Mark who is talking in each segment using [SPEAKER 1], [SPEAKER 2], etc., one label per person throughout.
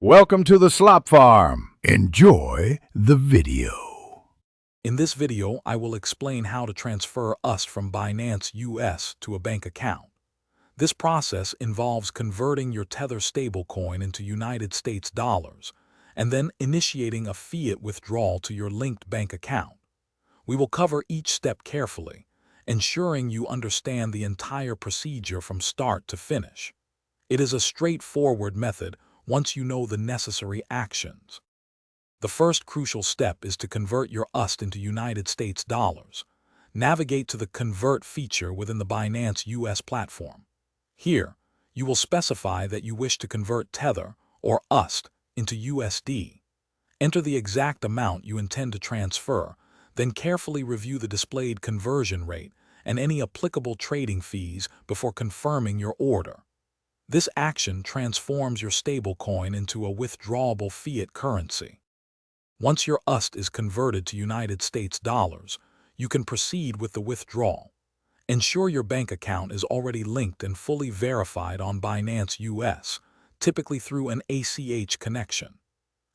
[SPEAKER 1] Welcome to the Slop Farm. Enjoy the video.
[SPEAKER 2] In this video, I will explain how to transfer USD from Binance US to a bank account. This process involves converting your Tether stablecoin into United States dollars and then initiating a fiat withdrawal to your linked bank account. We will cover each step carefully, ensuring you understand the entire procedure from start to finish. It is a straightforward method once you know the necessary actions. The first crucial step is to convert your USD into United States dollars. Navigate to the Convert feature within the Binance US platform. Here, you will specify that you wish to convert Tether, or USD, into USD. Enter the exact amount you intend to transfer, then carefully review the displayed conversion rate and any applicable trading fees before confirming your order. This action transforms your stablecoin into a withdrawable fiat currency. Once your USD is converted to United States dollars, you can proceed with the withdrawal. Ensure your bank account is already linked and fully verified on Binance US, typically through an ACH connection.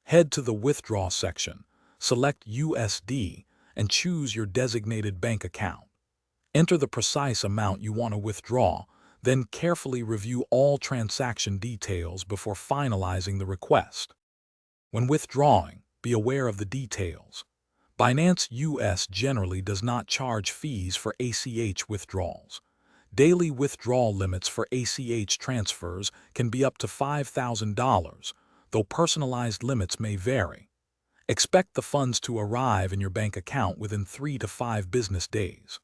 [SPEAKER 2] Head to the Withdraw section, select USD, and choose your designated bank account. Enter the precise amount you want to withdraw, then carefully review all transaction details before finalizing the request. When withdrawing, be aware of the details. Binance US generally does not charge fees for ACH withdrawals. Daily withdrawal limits for ACH transfers can be up to $5,000, though personalized limits may vary. Expect the funds to arrive in your bank account within 3 to 5 business days.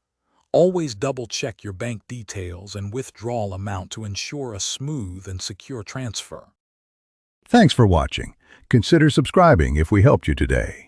[SPEAKER 2] Always double-check your bank details and withdrawal amount to ensure a smooth and secure transfer.
[SPEAKER 1] Thanks for watching. Consider subscribing if we helped you today.